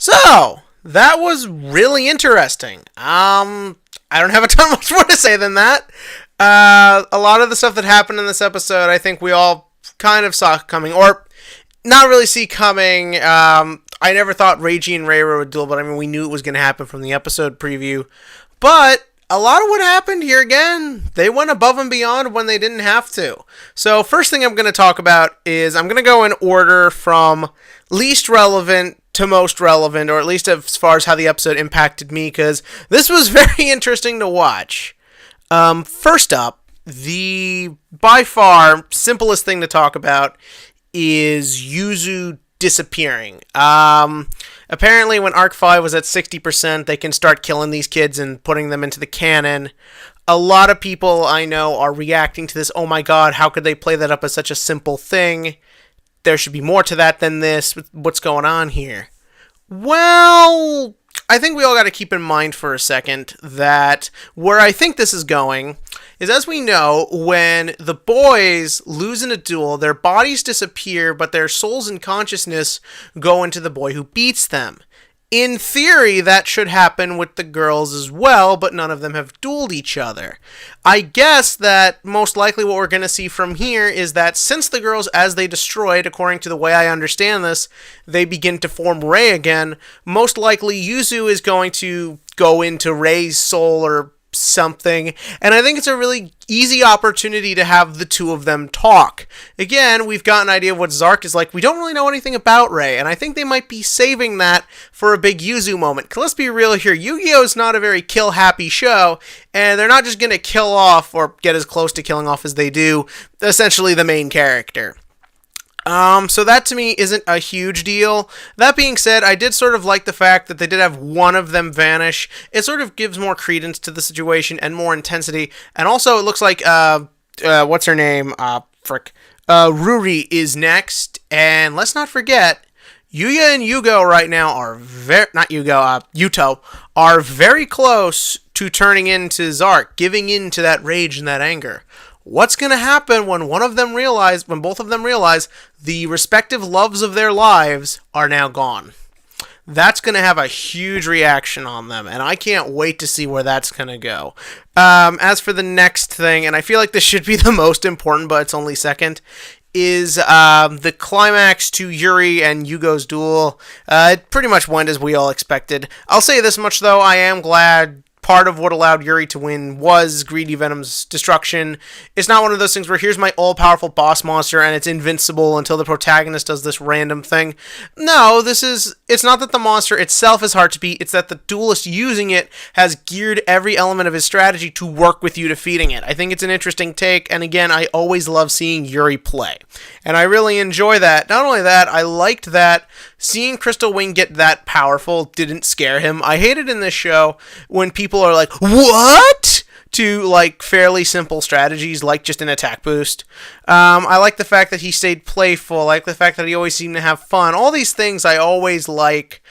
So, that was really interesting. I don't have a ton much more to say than that. A lot of the stuff that happened in this episode, I think we all kind of saw coming, or not really see coming. I never thought Reiji and Reira would duel, but I mean, we knew it was going to happen from the episode preview. But a lot of what happened here, again, they went above and beyond when they didn't have to. So first thing I'm going to talk about is I'm going to go in order from least relevant to most relevant, or at least as far as how the episode impacted me, because this was very interesting to watch. First up, the by far simplest thing to talk about is Yuzu disappearing. Apparently when Arc 5 was at 60%, they can start killing these kids and putting them into the canon. A lot of people I know are reacting to this, oh my god, how could they play that up as such a simple thing? There should be more to that than this. What's going on here? Well, I think we all got to keep in mind for a second that where I think this is going is, as we know, when the boys lose in a duel, their bodies disappear, but their souls and consciousness go into the boy who beats them. In theory, that should happen with the girls as well, but none of them have dueled each other. I guess that most likely what we're going to see from here is that since the girls, as they destroyed, according to the way I understand this, they begin to form Rei again, most likely Yuzu is going to go into Rei's soul or something, and I think it's a really easy opportunity to have the two of them talk. Again, we've got an idea of what Zark is like. We don't really know anything about Rei, and I think they might be saving that for a big Yuzu moment. 'Cause let's be real here, Yu-Gi-Oh! Is not a very kill-happy show, and they're not just going to kill off, or get as close to killing off as they do, essentially the main character. So that to me isn't a huge deal. That being said, I did sort of like the fact that they did have one of them vanish. It sort of gives more credence to the situation and more intensity. And also it looks like, what's her name? Ruri is next. And let's not forget, Yuya and Yugioh right now are Yuto are very close to turning into Zark, giving in to that rage and that anger. What's going to happen when both of them realize the respective loves of their lives are now gone? That's going to have a huge reaction on them, and I can't wait to see where that's going to go. As for the next thing, and I feel like this should be the most important, but it's only second, is the climax to Yuri and Yugo's duel. It pretty much went as we all expected. I'll say this much, though, I am glad part of what allowed Yuri to win was Greedy Venom's destruction. It's not one of those things where here's my all-powerful boss monster and it's invincible until the protagonist does this random thing. No, it's not that the monster itself is hard to beat, it's that the duelist using it has geared every element of his strategy to work with you defeating it. I think it's an interesting take, and again, I always love seeing Yuri play. And I really enjoy that. Not only that, I liked that seeing Crystal Wing get that powerful didn't scare him. I hated in this show when people are like, what? To like fairly simple strategies like just an attack boost. I like the fact that he stayed playful. I like the fact that he always seemed to have fun. All these things I always like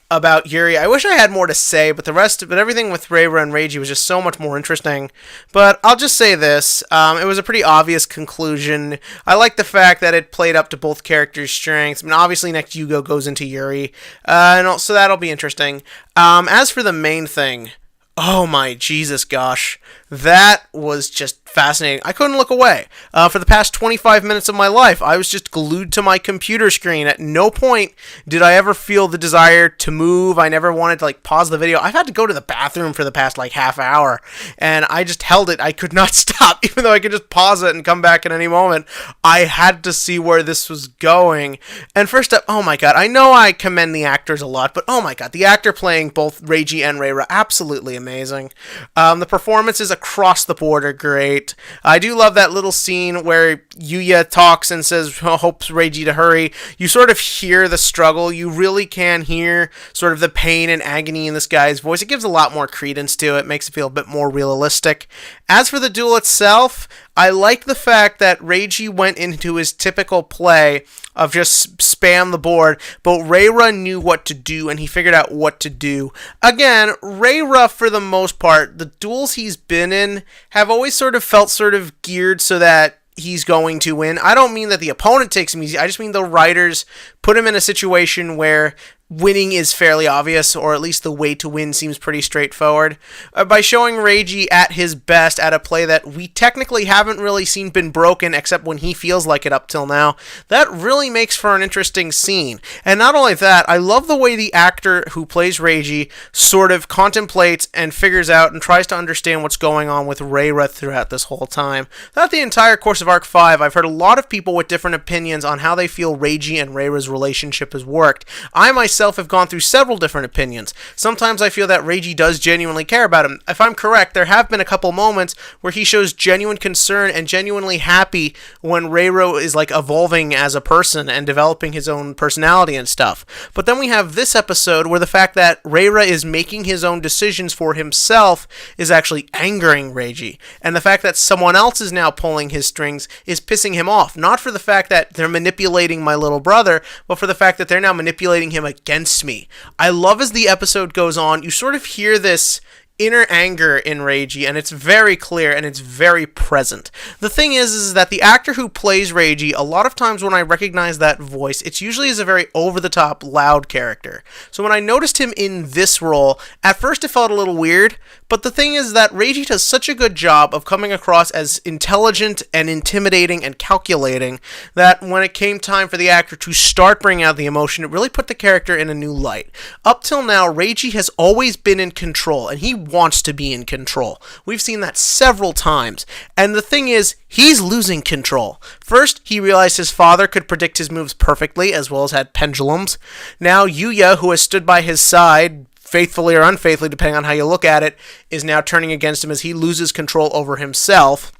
about Yuri. I wish I had more to say, but everything with Reira and Reiji was just so much more interesting. But I'll just say this, it was a pretty obvious conclusion. I like the fact that it played up to both characters' strengths. I mean, obviously next Yugioh goes into Yuri, and so that'll be interesting. As for the main thing, oh my Jesus gosh, that was just fascinating. I couldn't look away. For the past 25 minutes of my life, I was just glued to my computer screen. At no point did I ever feel the desire to move. I never wanted to pause the video. I've had to go to the bathroom for the past half hour, and I just held it. I could not stop, even though I could just pause it and come back at any moment. I had to see where this was going. And first up, oh my god, I know I commend the actors a lot, but oh my god, the actor playing both Reiji and Reira, absolutely amazing. The performances across the board are great. I do love that little scene where Yuya talks and says, hopes Reiji to hurry. You sort of hear the struggle. You really can hear sort of the pain and agony in this guy's voice. It gives a lot more credence to it, makes it feel a bit more realistic. As for the duel itself, I like the fact that Reiji went into his typical play of just spam the board, but Reira knew what to do, and he figured out what to do. Again, Reira, for the most part, the duels he's been in have always sort of felt sort of geared so that he's going to win. I don't mean that the opponent takes him easy, I just mean the writers put him in a situation where winning is fairly obvious, or at least the way to win seems pretty straightforward. By showing Reiji at his best at a play that we technically haven't really seen been broken except when he feels like it up till now, that really makes for an interesting scene. And not only that, I love the way the actor who plays Reiji sort of contemplates and figures out and tries to understand what's going on with Reira throughout this whole time. Throughout the entire course of Arc 5, I've heard a lot of people with different opinions on how they feel Reiji and Reira's relationship has worked. I myself have gone through several different opinions. Sometimes I feel that Reiji does genuinely care about him. If I'm correct, there have been a couple moments where he shows genuine concern and genuinely happy when Reiro is like evolving as a person and developing his own personality and stuff. But then we have this episode where the fact that Reira is making his own decisions for himself is actually angering Reiji. And the fact that someone else is now pulling his strings is pissing him off. Not for the fact that they're manipulating my little brother, but for the fact that they're now manipulating him against me. I love as the episode goes on, you sort of hear this inner anger in Reiji, and it's very clear and it's very present. The thing is that the actor who plays Reiji, a lot of times when I recognize that voice, it's usually as a very over-the-top, loud character. So when I noticed him in this role, at first it felt a little weird, but the thing is that Reiji does such a good job of coming across as intelligent and intimidating and calculating that when it came time for the actor to start bringing out the emotion, it really put the character in a new light. Up till now, Reiji has always been in control, and he wants to be in control. We've seen that several times. And the thing is, he's losing control. First, he realized his father could predict his moves perfectly, as well as had pendulums. Now, Yugioh, who has stood by his side, faithfully or unfaithfully, depending on how you look at it, is now turning against him as he loses control over himself.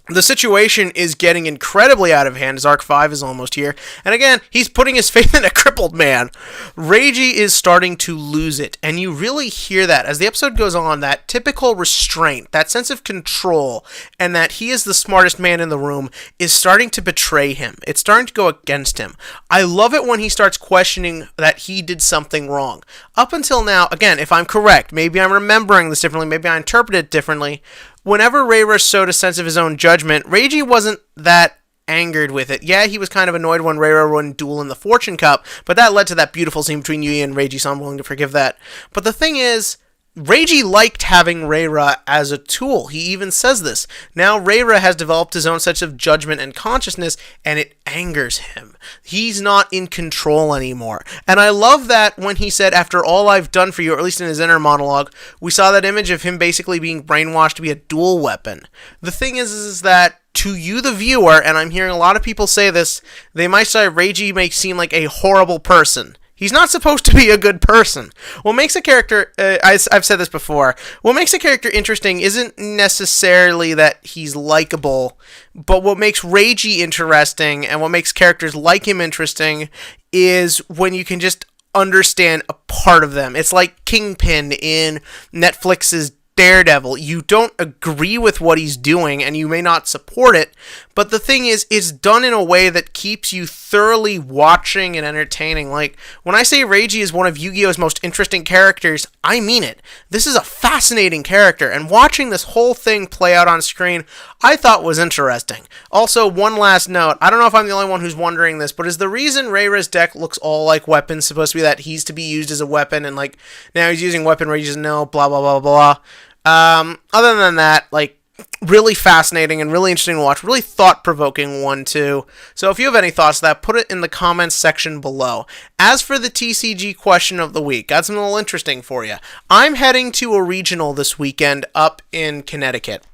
The situation is getting incredibly out of hand as Arc 5 is almost here. And again, he's putting his faith in a crippled man. Reiji is starting to lose it. And you really hear that as the episode goes on, that typical restraint, that sense of control, and that he is the smartest man in the room is starting to betray him. It's starting to go against him. I love it when he starts questioning that he did something wrong. Up until now, again, if I'm correct, maybe I'm remembering this differently, maybe I interpret it differently, whenever Reira showed a sense of his own judgment, Reiji wasn't that angered with it. Yeah, he was kind of annoyed when Reira wouldn't duel in the Fortune Cup, but that led to that beautiful scene between Yui and Reiji, so I'm willing to forgive that. But the thing is, Reiji liked having Reira as a tool. He even says this. Now Reira has developed his own sense of judgment and consciousness, and it angers him. He's not in control anymore. And I love that when he said, after all I've done for you, or at least in his inner monologue, we saw that image of him basically being brainwashed to be a dual weapon. The thing is that to you, the viewer, and I'm hearing a lot of people say this, they might say Reiji may seem like a horrible person. He's not supposed to be a good person. What makes a character, I've said this before, what makes a character interesting isn't necessarily that he's likable, but what makes Reiji interesting and what makes characters like him interesting is when you can just understand a part of them. It's like Kingpin in Netflix's Daredevil. You don't agree with what he's doing and you may not support it, but the thing is, it's done in a way that keeps you thoroughly watching and entertaining. Like, when I say Reiji is one of Yu-Gi-Oh's most interesting characters, I mean it. This is a fascinating character, and watching this whole thing play out on screen, I thought was interesting. Also, one last note, I don't know if I'm the only one who's wondering this, but is the reason Reira's deck looks all like weapons supposed to be that he's to be used as a weapon, and like, now he's using weapon Reiji's no, blah, blah, blah, blah. Other than that, like, really fascinating and really interesting to watch. Really thought-provoking one, too. So if you have any thoughts on that, put it in the comments section below. As for the TCG question of the week, got something a little interesting for you. I'm heading to a regional this weekend up in Connecticut.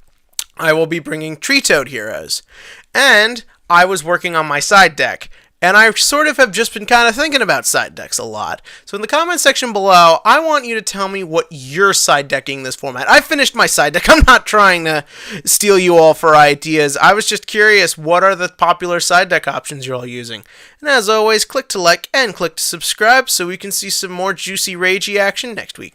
I will be bringing Tree Toad Heroes. And I was working on my side deck. And I sort of have just been kind of thinking about side decks a lot. So in the comment section below, I want you to tell me what you're side decking this format. I finished my side deck. I'm not trying to steal you all for ideas. I was just curious, what are the popular side deck options you're all using? And as always, click to like and click to subscribe so we can see some more juicy Reiji action next week.